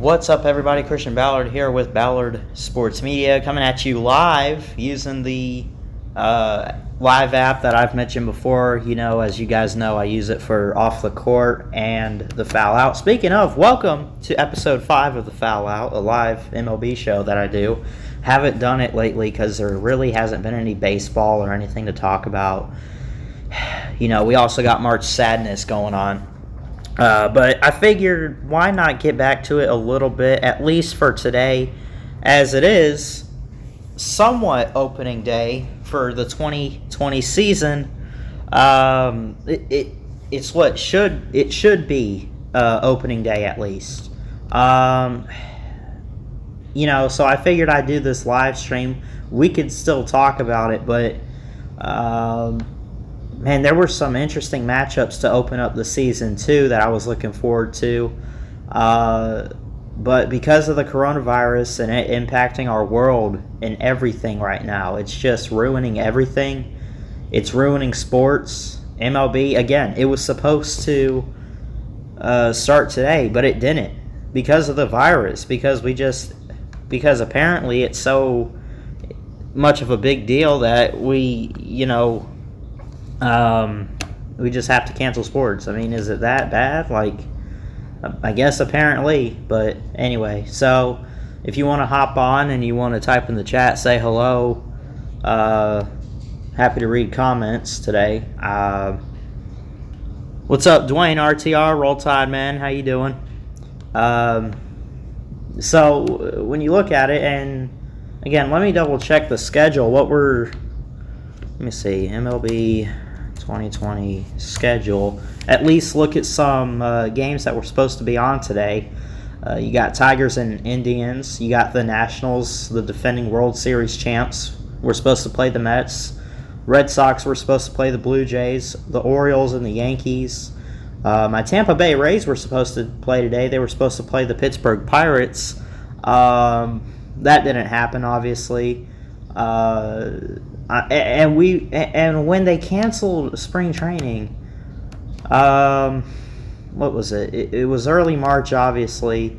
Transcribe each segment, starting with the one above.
What's up, everybody? Christian Ballard here with Ballard Sports Media, coming at you live using the live app that I've mentioned before. You know, as you guys know, I use it for Off the Court and the Foul Out. Speaking of, welcome to Ep.5 of the Foul Out, a live MLB show that I do. Haven't done it lately because there really hasn't been any baseball or anything to talk about. You know, we also got March Sadness going on. But I figured, why not get back to it a little bit, at least for today, as it is somewhat opening day for the 2020 season. It's what it should be opening day, at least. You know, so I figured I'd do this live stream. We could still talk about it, but man, there were some interesting matchups to open up the season, too, that I was looking forward to. But because of the coronavirus and it impacting our world and everything right now, it's just ruining everything. It's ruining sports. MLB, again, it was supposed to start today, but it didn't because of the virus. Because apparently it's so much of a big deal that we just have to cancel sports. I mean, is it that bad? Like, I guess apparently. But anyway, so if you want to hop on and you want to type in the chat, say hello. Happy to read comments today. What's up, Dwayne RTR? Roll Tide, man. How you doing? So when you look at it, and again, let me double check the schedule. Let me see, MLB 2020 schedule. At least look at some games that were supposed to be on today. You got Tigers and Indians. You got the Nationals, the defending World Series champs. We're supposed to play the Mets. Red Sox were supposed to play the Blue Jays. The Orioles and the Yankees. My Tampa Bay Rays were supposed to play today. They were supposed to play the Pittsburgh Pirates. That didn't happen, obviously. And when they canceled spring training, what was it? It was early March, obviously,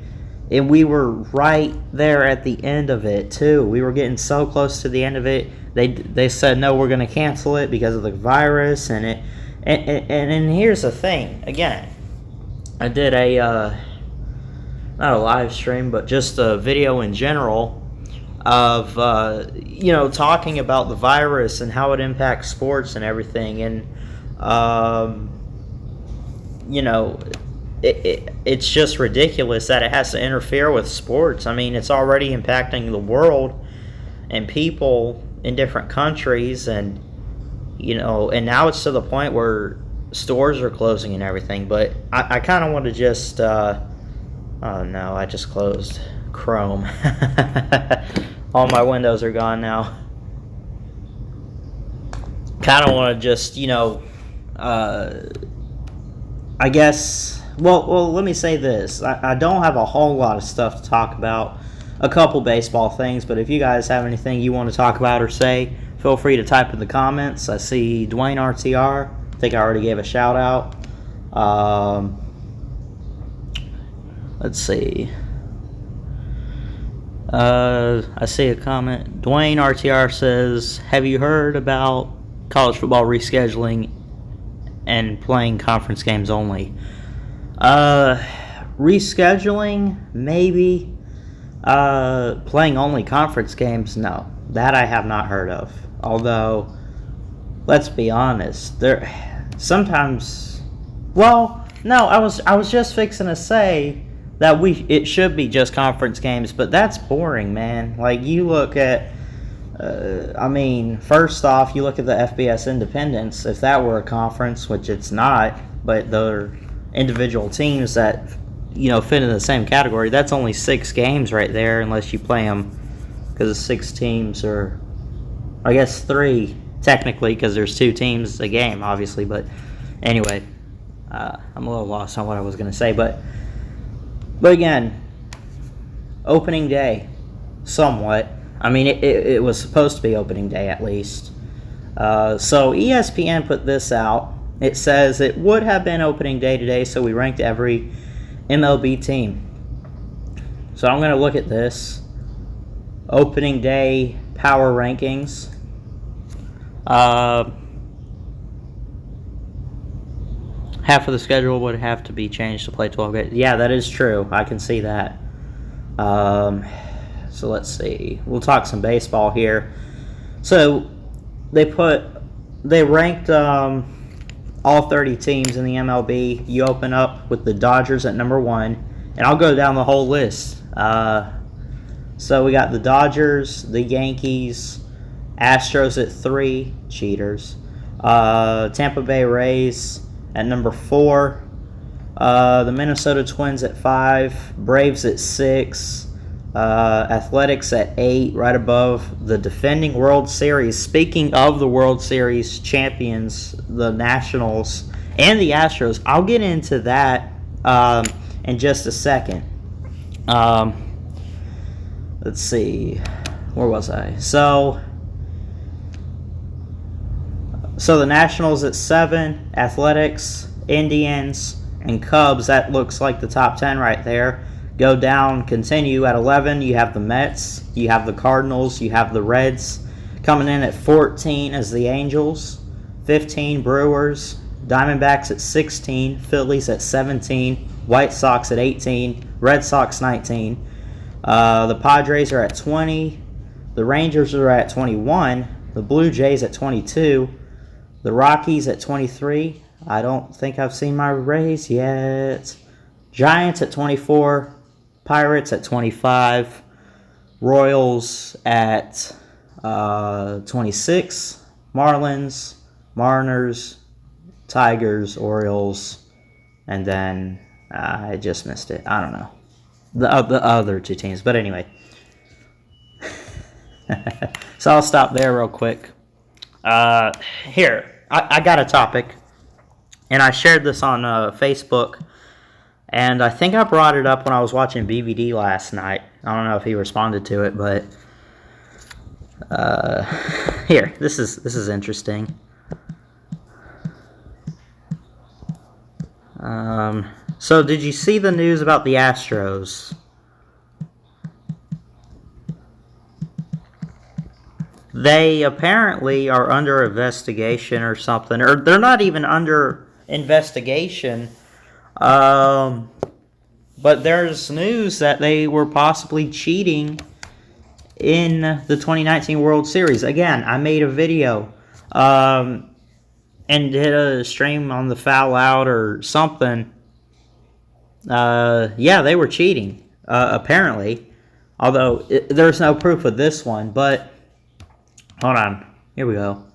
and we were right there at the end of it too. We were getting so close to the end of it. They said no, we're going to cancel it because of the virus, and here's the thing. Again, I did not a live stream, but just a video in general of talking about the virus and how it impacts sports and everything, and it's just ridiculous that it has to interfere with sports. I mean, it's already impacting the world and people in different countries, and and now it's to the point where stores are closing and everything. But I kind of want to just oh no, I just closed Chrome. All my windows are gone now. Kind of want to just, I guess, well, let me say this. I don't have a whole lot of stuff to talk about. A couple baseball things, but if you guys have anything you want to talk about or say, feel free to type in the comments. I see Dwayne RTR. I think I already gave a shout out. Let's see. I see a comment. Dwayne RTR says, have you heard about college football rescheduling and playing conference games only? Rescheduling, maybe. Playing only conference games, no. That I have not heard of. Although, let's be honest, there sometimes, well, no, I was just fixing to say that it should be just conference games, but that's boring, man. Like, you look at, first off, you look at the FBS Independents. If that were a conference, which it's not, but they're individual teams that, fit in the same category, that's only 6 games right there, unless you play them, because the 6 teams are, I guess 3, technically, because there's 2 teams a game, obviously, but anyway, I'm a little lost on what I was going to say, but again, opening day, somewhat. I mean, it was supposed to be opening day, at least. So ESPN put this out. It says it would have been opening day today, so we ranked every MLB team. So I'm going to look at this. Opening day power rankings. Half of the schedule would have to be changed to play 12 games. Yeah, that is true. I can see that. So let's see. We'll talk some baseball here. So they ranked all 30 teams in the MLB. You open up with the Dodgers at number 1, and I'll go down the whole list. So we got the Dodgers, the Yankees, Astros at 3, cheaters. Tampa Bay Rays at number 4. The Minnesota Twins at 5. Braves at 6. Athletics at 8, right above the defending World Series. Speaking of the World Series champions, the Nationals and the Astros, I'll get into that in just a second. Let's see, where was I? So the Nationals at 7, Athletics, Indians, and Cubs. That looks like the top 10 right there. Go down, continue at 11. You have the Mets, you have the Cardinals, you have the Reds. Coming in at 14 is the Angels, 15 Brewers, Diamondbacks at 16, Phillies at 17, White Sox at 18, Red Sox 19. The Padres are at 20, the Rangers are at 21, the Blue Jays at 22, the Rockies at 23. I don't think I've seen my Rays yet. Giants at 24, Pirates at 25, Royals at 26, Marlins, Mariners, Tigers, Orioles, and then I just missed it. I don't know. The other 2 teams. But anyway. So I'll stop there real quick. Here, I got a topic. And I shared this on Facebook. And I think I brought it up when I was watching BVD last night. I don't know if he responded to it, but here, this is interesting. So did you see the news about the Astros? They apparently are under investigation or something, or they're not even under investigation. But there's news that they were possibly cheating in the 2019 World Series. Again, I made a video and did a stream on the Foul Out or something. Yeah, they were cheating, apparently. Although there's no proof of this one, but hold on. Here we go.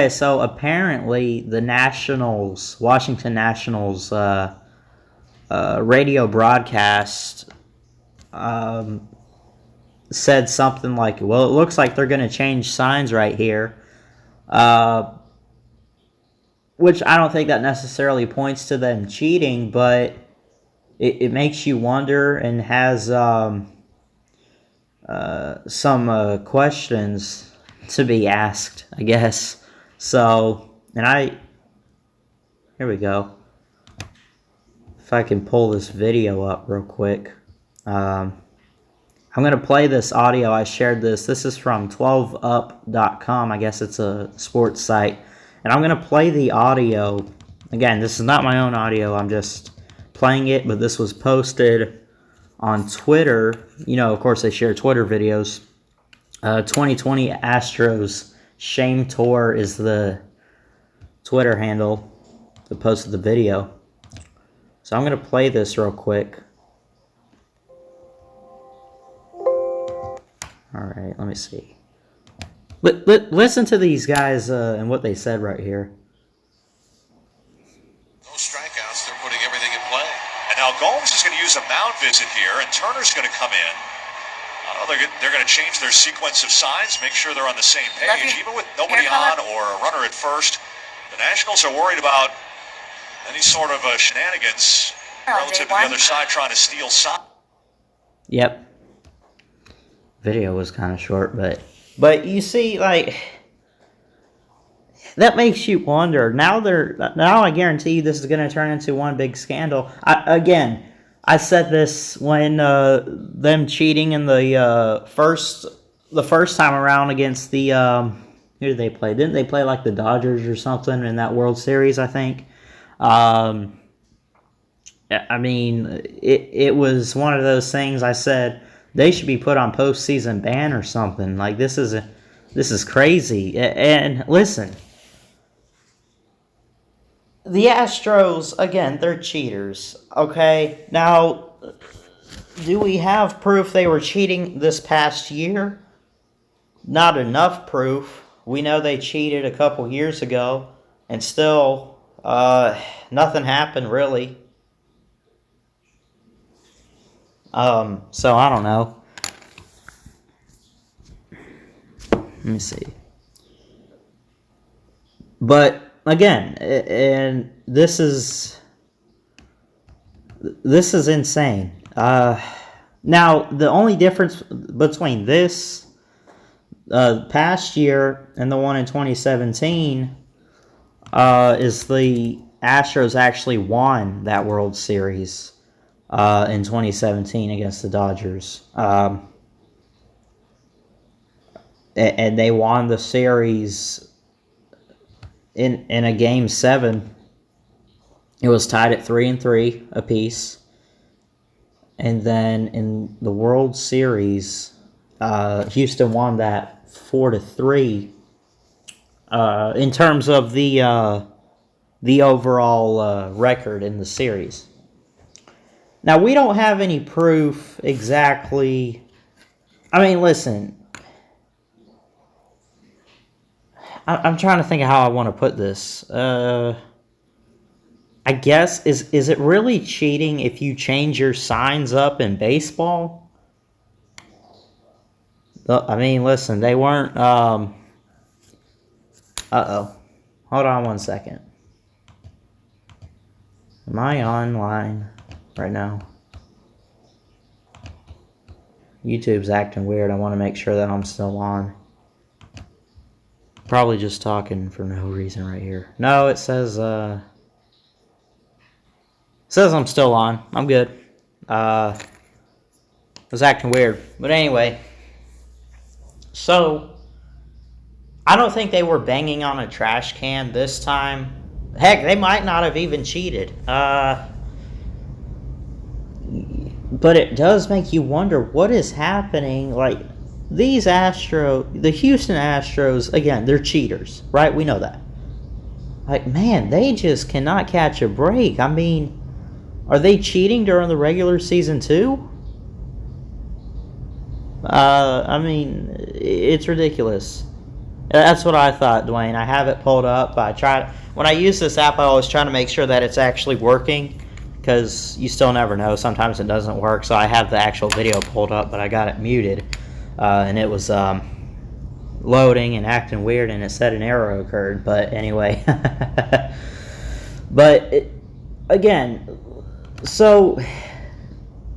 So apparently the Nationals, Washington Nationals, radio broadcast said something like, well, it looks like they're going to change signs right here, which I don't think that necessarily points to them cheating, but it makes you wonder and has some questions to be asked, I guess. So, here we go. If I can pull this video up real quick. I'm going to play this audio. I shared this. This is from 12up.com. I guess it's a sports site. And I'm going to play the audio. Again, this is not my own audio. I'm just playing it, but this was posted on Twitter. You know, of course, they share Twitter videos. 2020 Astros Shame Tour is the Twitter handle that posted the video. So I'm going to play this real quick. Alright, let me see. Listen to these guys and what they said right here. No strikeouts, they're putting everything in play. And now Gomes is going to use a mound visit here, and Turner's going to come in. They're going to change their sequence of signs, make sure they're on the same page. Even with nobody on or a runner at first, the Nationals are worried about any sort of shenanigans relative to the other side trying to steal signs. Yep. Video was kind of short, but you see, like, that makes you wonder. Now I guarantee you this is going to turn into one big scandal. I said this when them cheating in the first time around against the who did they play? Didn't they play like the Dodgers or something in that World Series? I think. I mean, it was one of those things. I said they should be put on postseason ban or something. Like this is crazy. And listen, the Astros again, they're cheaters. Okay, now do we have proof they were cheating this past year? Not enough proof. We know they cheated a couple years ago, and still nothing happened really. So I don't know. Let me see. But again, and this is insane. Now the only difference between this past year and the one in 2017 is the Astros actually won that World Series in 2017 against the Dodgers. And they won the series in a Game 7. It was tied at 3-3 apiece. And then in the World Series, Houston won that 4-3. In terms of the overall record in the series. Now, we don't have any proof exactly. I mean, listen. I'm trying to think of how I want to put this. I guess, is it really cheating if you change your signs up in baseball? I mean, listen, they weren't. Uh-oh. Hold on one second. Am I online right now? YouTube's acting weird. I want to make sure that I'm still on. Probably just talking for no reason right here. No, it says I'm still on. I'm good. It was acting weird. But anyway. So, I don't think they were banging on a trash can this time. Heck, they might not have even cheated. But it does make you wonder what is happening. Like, the Houston Astros, again, they're cheaters, right? We know that. Like, man, they just cannot catch a break. I mean, are they cheating during the regular season too? I mean, it's ridiculous. That's what I thought, Dwayne. I have it pulled up. When I use this app, I always try to make sure that it's actually working, because you still never know. Sometimes it doesn't work. So I have the actual video pulled up, but I got it muted. And it was loading and acting weird, and it said an error occurred. But anyway. Again, so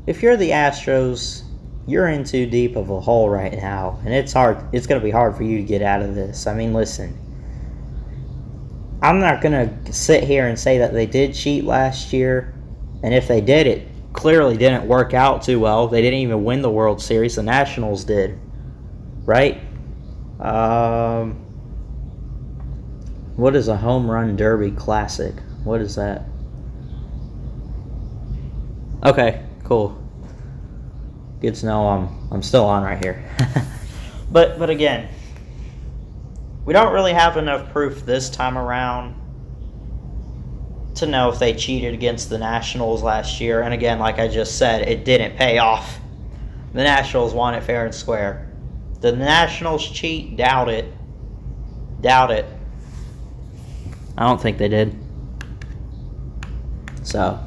if you're the Astros, you're in too deep of a hole right now. And it's hard. It's going to be hard for you to get out of this. I mean, listen. I'm not going to sit here and say that they did cheat last year. And if they did, it clearly didn't work out too well. They didn't even win the World Series. The Nationals did. Right? What is a home run derby classic? What is that? Okay, cool. Good to know I'm still on right here. But again, we don't really have enough proof this time around to know if they cheated against the Nationals last year. And again, like I just said, it didn't pay off. The Nationals won it fair and square. Did the Nationals cheat? Doubt it. Doubt it. I don't think they did. So,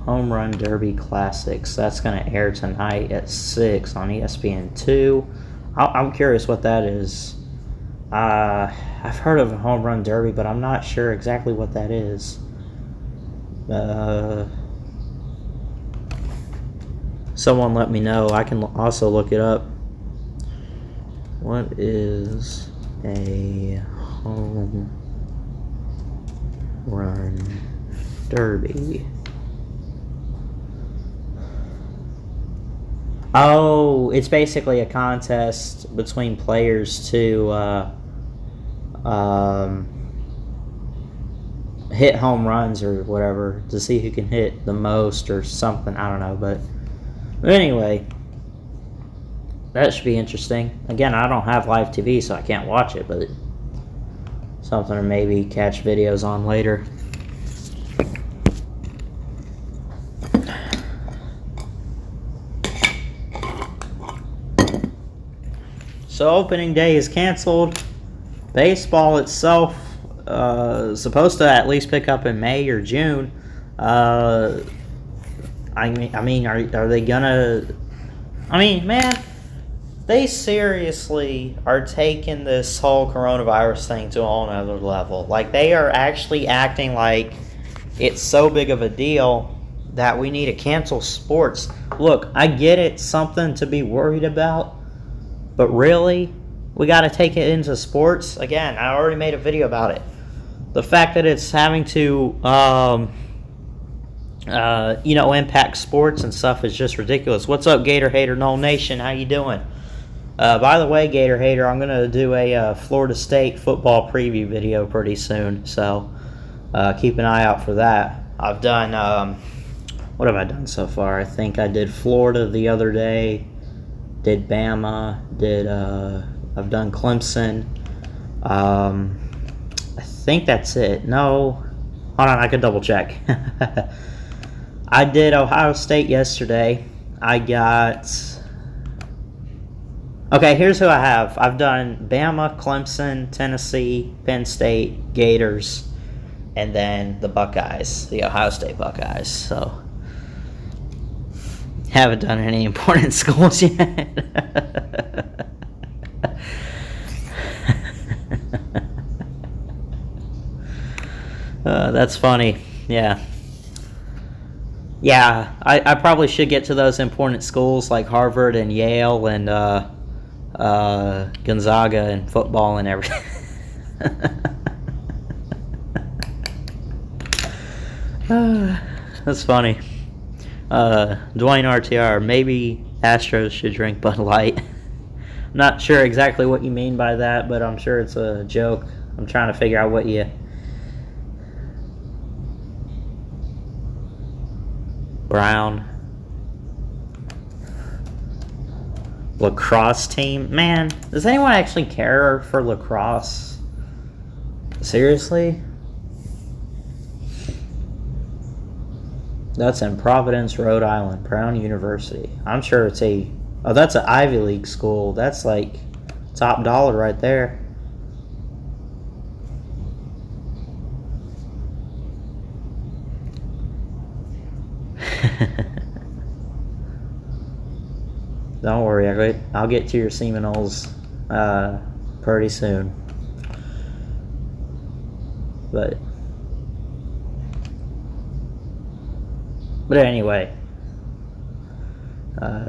Home Run Derby Classics. That's going to air tonight at 6 on ESPN2. I'm curious what that is. I've heard of a Home Run Derby, but I'm not sure exactly what that is. Someone let me know. I can also look it up. What is a home run derby. Oh, it's basically a contest between players to hit home runs or whatever, to see who can hit the most or something. I don't know, but anyway, that should be interesting. Again, I don't have live TV, so I can't watch it, but something to maybe catch videos on later. So opening day is canceled. Baseball itself supposed to at least pick up in May or June. I mean, are they gonna? I mean, man, they seriously are taking this whole coronavirus thing to a whole nother level. Like, they are actually acting like it's so big of a deal that we need to cancel sports. Look, I get it's something to be worried about. But really, we got to take it into sports? Again, I already made a video about it. The fact that it's having to, impact sports and stuff is just ridiculous. What's up, Gator Hater Null Nation? How you doing? By the way, Gator Hater, I'm going to do a Florida State football preview video pretty soon. So keep an eye out for that. I've done, what have I done so far? I think I did Florida the other day. Did Bama, I've done Clemson. I think that's it. No, hold on, I could double check. I did Ohio State yesterday. Okay, here's who I have. I've done Bama, Clemson, Tennessee, Penn State, Gators, and then the Buckeyes, the Ohio State Buckeyes. So haven't done any important schools yet. That's funny. Yeah. Yeah, I probably should get to those important schools like Harvard and Yale and Gonzaga and football and everything. That's funny. Dwayne RTR, maybe Astros should drink Bud Light. I'm not sure exactly what you mean by that, but I'm sure it's a joke. I'm trying to figure out what you... Brown. Lacrosse team? Man, does anyone actually care for lacrosse? Seriously? That's in Providence, Rhode Island, Brown University. I'm sure it's that's an Ivy League school. That's like top dollar right there. Don't worry, I'll get to your Seminoles pretty soon. But anyway,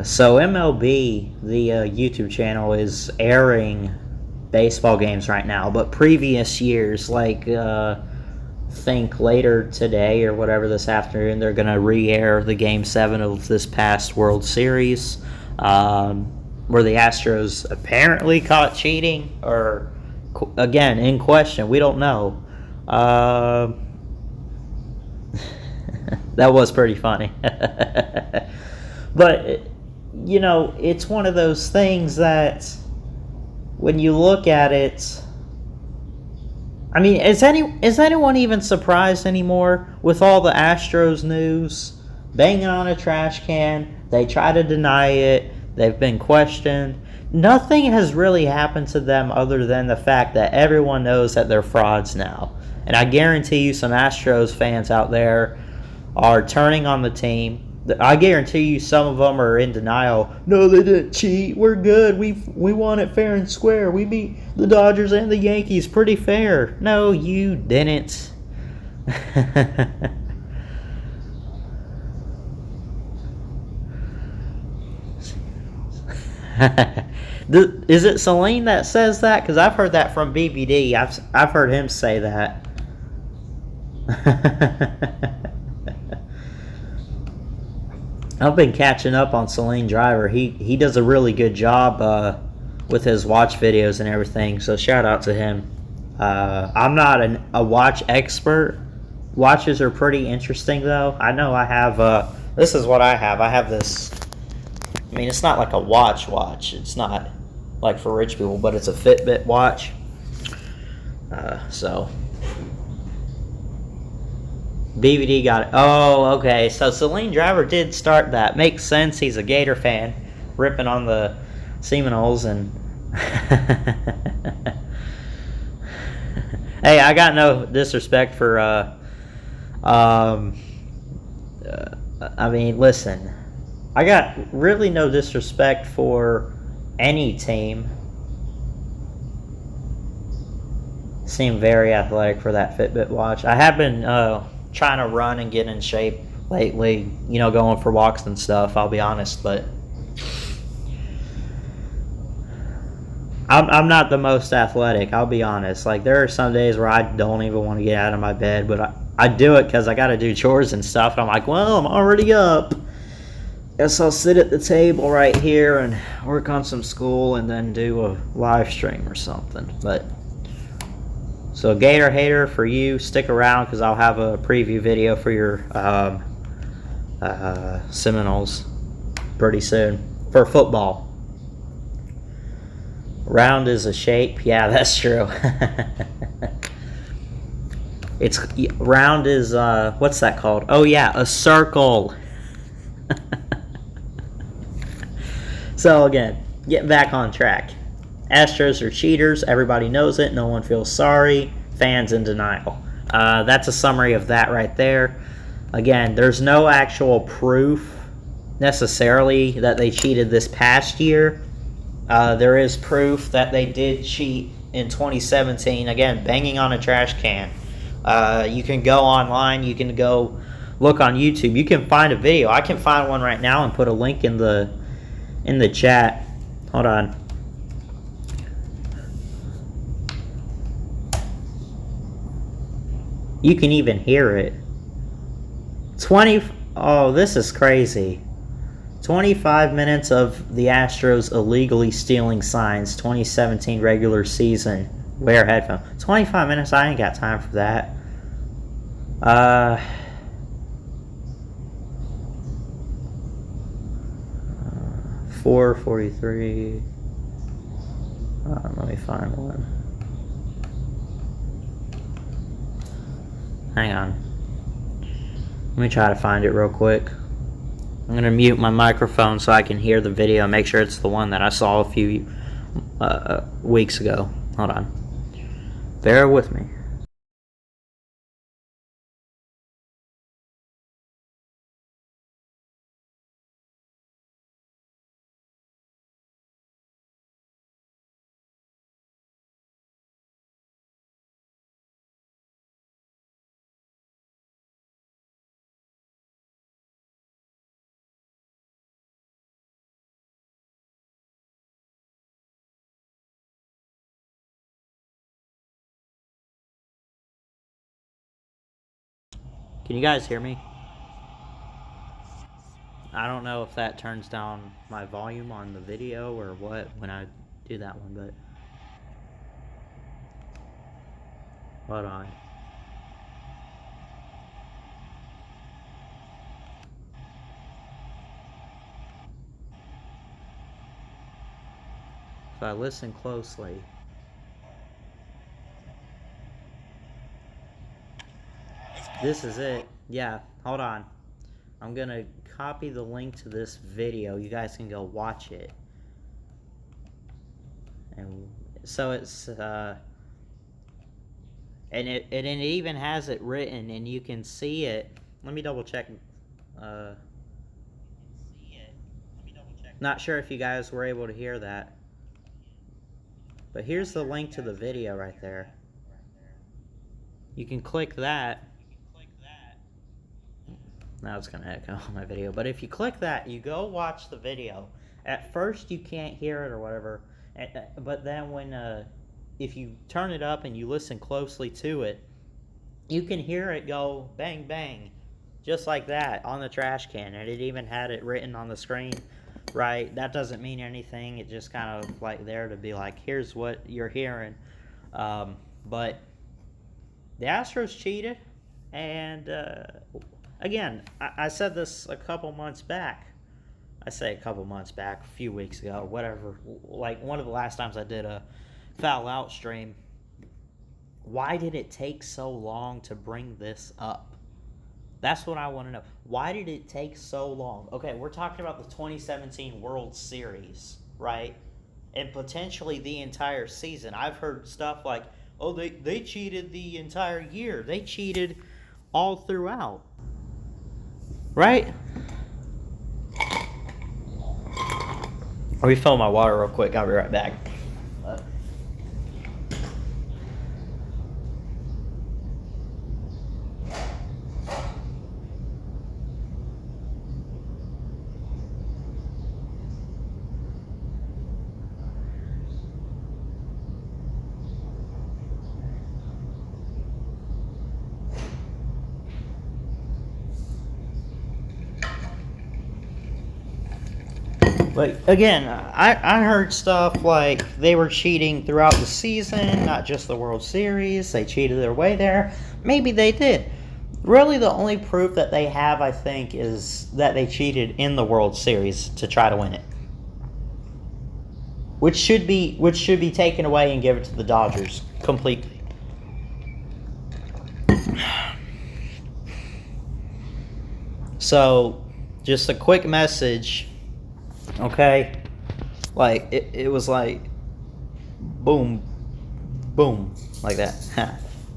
so MLB, the YouTube channel, is airing baseball games right now, but previous years, like think later today or whatever this afternoon, they're going to re-air the Game 7 of this past World Series, where the Astros apparently caught cheating, or again, in question, we don't know. That was pretty funny. But, you know, it's one of those things that when you look at it, I mean, is anyone even surprised anymore with all the Astros news? Banging on a trash can, they try to deny it, they've been questioned. Nothing has really happened to them other than the fact that everyone knows that they're frauds now. And I guarantee you some Astros fans out there are turning on the team. I guarantee you some of them are in denial. No, they didn't cheat. We're good. We won it fair and square. We beat the Dodgers and the Yankees pretty fair. No, you didn't. Is it Celine that says that? Because I've heard that from BBD. I've heard him say that. I've been catching up on Celine Driver. He does a really good job with his watch videos and everything. So shout out to him. I'm not a watch expert. Watches are pretty interesting though. I know I have. This is what I have. I have this. I mean, it's not like a watch. It's not like for rich people, but it's a Fitbit watch. So BVD got it. Oh, okay. So Celine Driver did start that. Makes sense. He's a Gator fan, ripping on the Seminoles and. Hey, I got no disrespect for. I mean, listen. I got really no disrespect for any team. Seem very athletic for that Fitbit watch. I have been trying to run and get in shape lately, you know, going for walks and stuff, I'll be honest, but I'm not the most athletic, I'll be honest. Like, there are some days where I don't even want to get out of my bed, but I do it because I got to do chores and stuff, and I'm like, well, I'm already up. Guess I'll sit at the table right here and work on some school and then do a live stream or something. But so, Gator hater, for you, stick around because I'll have a preview video for your Seminoles pretty soon for football. Round is a shape. Yeah, that's true. It's round is what's that called? Oh yeah, a circle. So again, getting back on track. Astros are cheaters. Everybody knows it. No one feels sorry. Fans in denial. That's a summary of that right there. Again, there's no actual proof necessarily that they cheated this past year. There is proof that they did cheat in 2017. Again, banging on a trash can. You can go online. You can go look on YouTube. You can find a video. I can find one right now and put a link in the chat. Hold on. You can even hear it. Oh, this is crazy. 25 minutes of the Astros illegally stealing signs, 2017 regular season. Wear headphones. 25 minutes? I ain't got time for that. 4:43. Let me find one. Hang on. Let me try to find it real quick. I'm going to mute my microphone so I can hear the video and make sure it's the one that I saw a few weeks ago. Hold on. Bear with me. Can you guys hear me? I don't know if that turns down my volume on the video or what when I do that one, but hold on. If I listen closely, this is it. Yeah, hold on. I'm gonna copy the link to this video. You guys can go watch it. And so it's and it even has it written, and you can see it. Let me double check. Not sure if you guys were able to hear that, but here's the link to the video right there. You can click that. Now it's gonna echo on my video, but if you click that, you go watch the video. At first you can't hear it or whatever, But then if you turn it up and you listen closely to it, you can hear it go bang bang, just like that on the trash can, and it even had it written on the screen. Right, that doesn't mean anything. It just kind of like there to be like, here's what you're hearing. But the Astros cheated, and again, I said this a couple months back. I say a couple months back, a few weeks ago, whatever. Like one of the last times I did a foul out stream. Why did it take so long to bring this up? That's what I want to know. Why did it take so long? Okay, we're talking about the 2017 World Series, right? And potentially the entire season. I've heard stuff like, oh, they cheated the entire year. They cheated all throughout. Right? Let me fill my water real quick. I'll be right back. But again, I heard stuff like they were cheating throughout the season, not just the World Series. They cheated their way there. Maybe they did. Really, the only proof that they have, I think, is that they cheated in the World Series to try to win it, which should be taken away and given to the Dodgers completely. So, just a quick message. Okay, like it was like boom, boom, like that.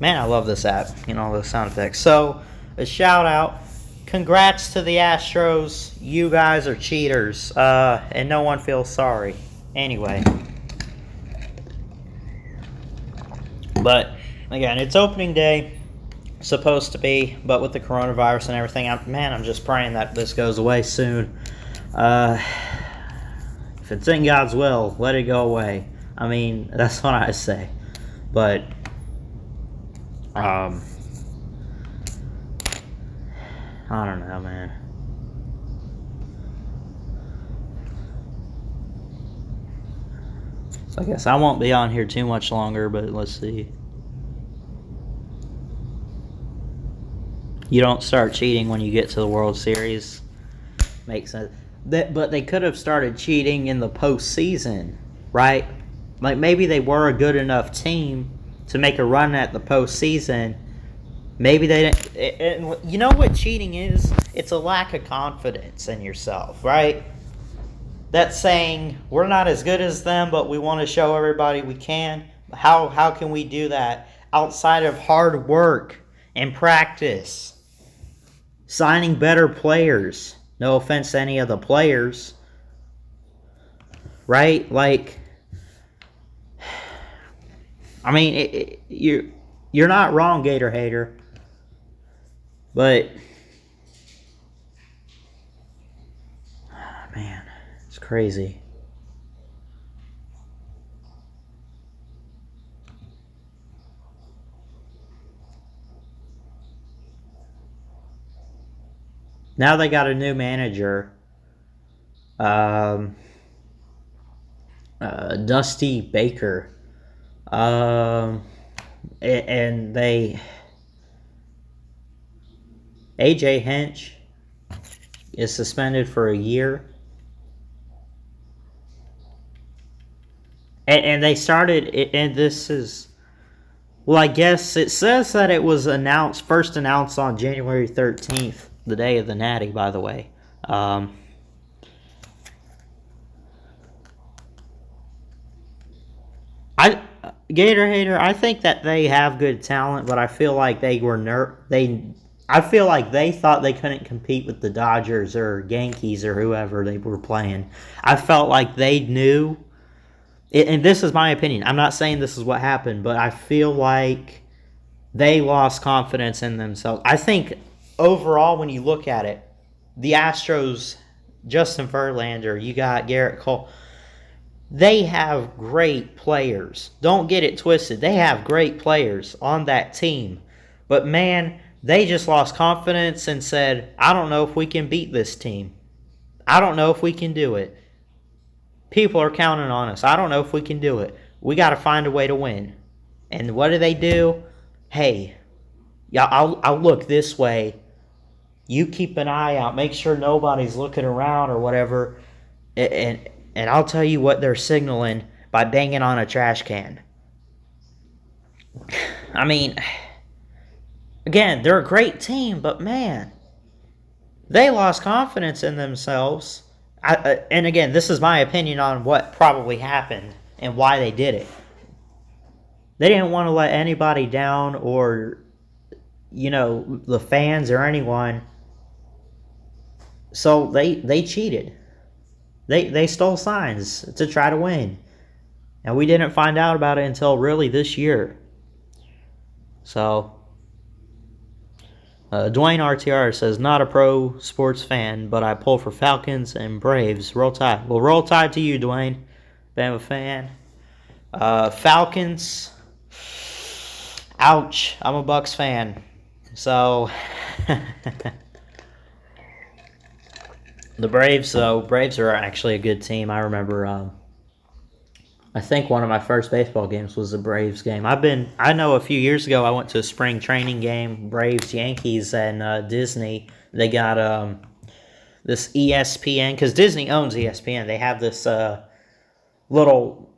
Man, I love this app, the sound effects. So, a shout out, congrats to the Astros. You guys are cheaters, and no one feels sorry. Anyway, but again, it's opening day, supposed to be, but with the coronavirus and everything, I'm just praying that this goes away soon. If it's in God's will, let it go away. I mean, that's what I say. But, I don't know, man. So I guess I won't be on here too much longer, but let's see. You don't start cheating when you get to the World Series. Makes sense. But they could have started cheating in the postseason, right? Like maybe they were a good enough team to make a run at the postseason. Maybe they didn't. And you know what cheating is? It's a lack of confidence in yourself, right? That's saying we're not as good as them, but we want to show everybody we can. How can we do that outside of hard work and practice? Signing better players. No offense to any of the players, right? Like, I mean, you're not wrong, Gator hater, but man, it's crazy. Now they got a new manager, Dusty Baker, and AJ Hinch is suspended for a year, and they started, and this is, well, I guess it says that it was first announced on January 13th. The day of the Natty, by the way. Gator hater, I think that they have good talent, but I feel like I feel like they thought they couldn't compete with the Dodgers or Yankees or whoever they were playing. I felt like they knew, and this is my opinion. I'm not saying this is what happened, but I feel like they lost confidence in themselves. I think overall, when you look at it, the Astros, Justin Verlander, you got Garrett Cole, They have great players. Don't get it twisted. They have great players on that team. But man, they just lost confidence and said, I don't know if we can beat this team. I don't know if we can do it. People are counting on us. I don't know if we can do it. We got to find a way to win. And what do? Hey, yeah, I'll look this way. You keep an eye out. Make sure nobody's looking around or whatever. And I'll tell you what they're signaling by banging on a trash can. I mean, again, they're a great team, but man, they lost confidence in themselves. And again, this is my opinion on what probably happened and why they did it. They didn't want to let anybody down or, the fans or anyone. So they cheated. They stole signs to try to win. And we didn't find out about it until really this year. So, Dwayne RTR says, not a pro sports fan, but I pull for Falcons and Braves. Roll Tide. Well, roll Tide to you, Dwayne. Bama fan. Falcons. Ouch. I'm a Bucks fan. So, the Braves, though. Braves are actually a good team. I remember, I think one of my first baseball games was a Braves game. I know a few years ago I went to a spring training game, Braves, Yankees, and Disney. They got this ESPN, because Disney owns ESPN. They have this little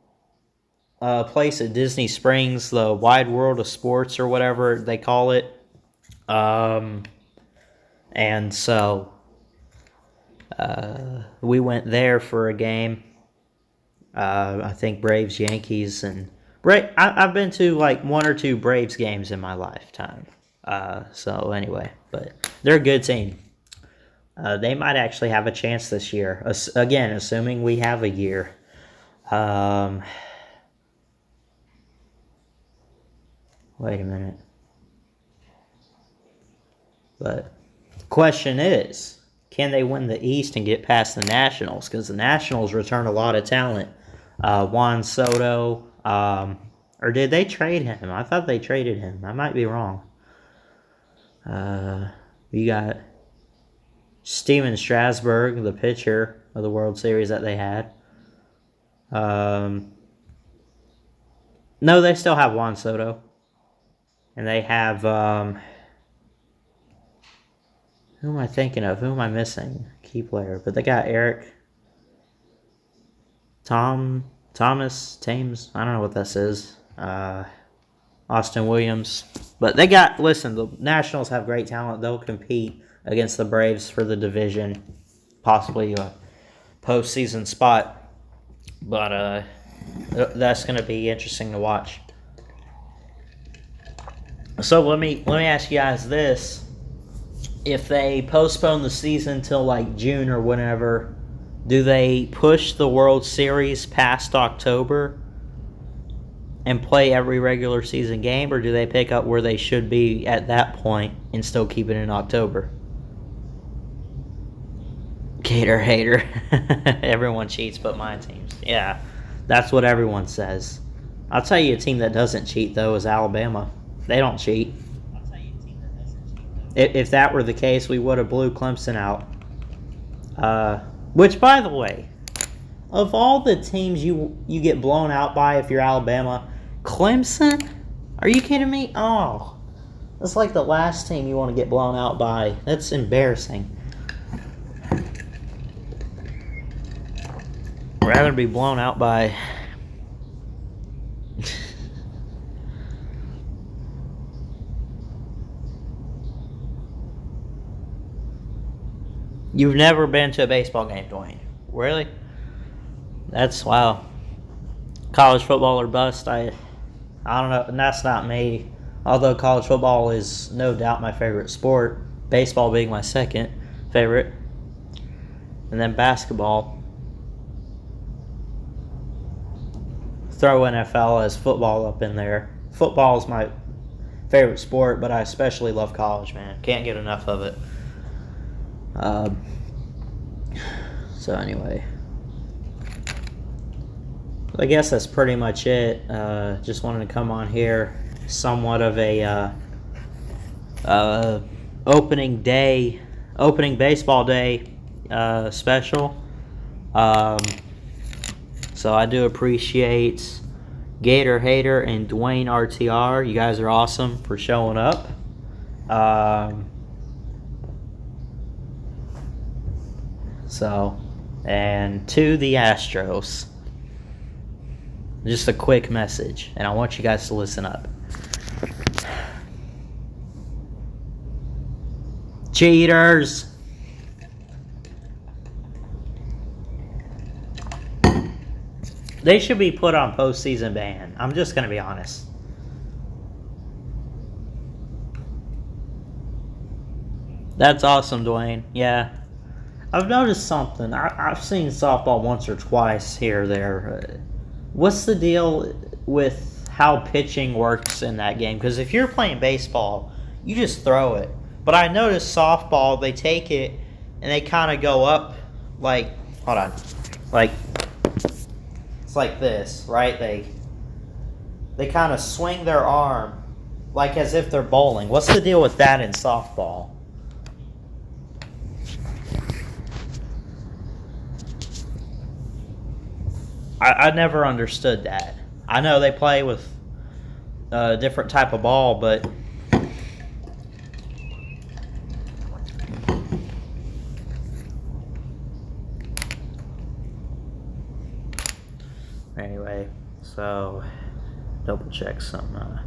place at Disney Springs, the Wide World of Sports or whatever they call it. And so we went there for a game. I think Braves, Yankees, and I've been to like one or two Braves games in my lifetime. So anyway, but they're a good team. They might actually have a chance this year. Again, assuming we have a year. Wait a minute. But the question is, can they win the East and get past the Nationals? Because the Nationals return a lot of talent. Juan Soto, or did they trade him? I thought they traded him. I might be wrong. We got Steven Strasburg, the pitcher of the World Series that they had. No, they still have Juan Soto. And they have, who am I thinking of? Who am I missing? Key player. But they got Eric Thomas, Thames, I don't know what this is. Austin Williams. But they got, listen, the Nationals have great talent. They'll compete against the Braves for the division, possibly a postseason spot. But that's going to be interesting to watch. So let me ask you guys this. If they postpone the season till like June or whenever, do they push the World Series past October and play every regular season game, or do they pick up where they should be at that point and still keep it in October? Gator hater. Everyone cheats but my teams. Yeah, that's what everyone says. I'll tell you a team that doesn't cheat, though, is Alabama. They don't cheat. If that were the case, we would have blew Clemson out. Which, by the way, of all the teams you get blown out by if you're Alabama, Clemson? Are you kidding me? Oh, that's like the last team you want to get blown out by. That's embarrassing. Rather be blown out by... You've never been to a baseball game, Dwayne? Really? That's, wow. College football or bust, I don't know, and that's not me. Although college football is no doubt my favorite sport, baseball being my second favorite, and then basketball. Throw NFL as football up in there. Football is my favorite sport, but I especially love college, man. Can't get enough of it. So anyway, I guess that's pretty much it. Just wanted to come on here, somewhat of a opening baseball day special. So I do appreciate Gator Hater and Dwayne RTR. You guys are awesome for showing up. And to the Astros, just a quick message, and I want you guys to listen up. Cheaters! They should be put on postseason ban. I'm just going to be honest. That's awesome, Dwayne. Yeah. I've noticed something. I've seen softball once or twice here or there. What's the deal with how pitching works in that game? Because if you're playing baseball, you just throw it. But I noticed softball, they take it and they kind of go up like, hold on, like, it's like this, right? They kind of swing their arm like as if they're bowling. What's the deal with that in softball? I never understood that. I know they play with a different type of ball, but anyway, so double check some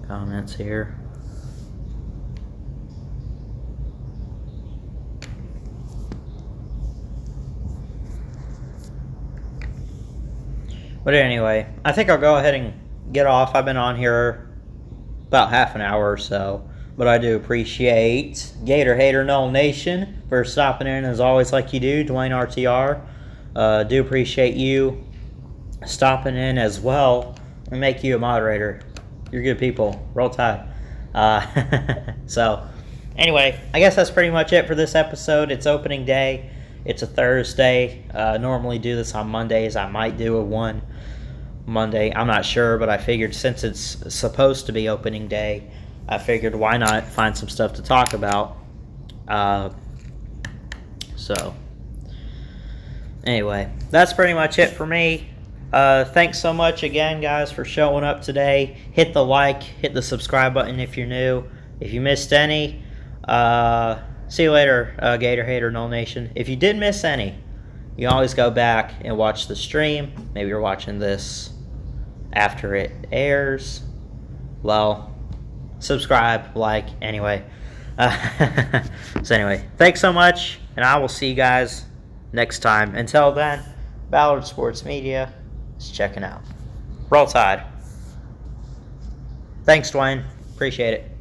comments here. But anyway, I think I'll go ahead and get off. I've been on here about half an hour or so. But I do appreciate Gator Hater Null Nation for stopping in as always like you do. Dwayne RTR. Do appreciate you stopping in as well and make you a moderator. You're good people. Roll Tide. So, anyway, I guess that's pretty much it for this episode. It's opening day. It's a Thursday. Normally do this on Mondays. I might do a one Monday. I'm not sure, but I figured since it's supposed to be opening day, I figured why not find some stuff to talk about. So, anyway, that's pretty much it for me. Thanks so much again, guys, for showing up today. Hit the like, hit the subscribe button if you're new. If you missed any, see you later, Gator Hater Null Nation. If you did miss any, you can always go back and watch the stream. Maybe you're watching this after it airs. Well, subscribe, like, anyway. So anyway, thanks so much, and I will see you guys next time. Until then, Ballard Sports Media is checking out. Roll Tide. Thanks, Dwayne. Appreciate it.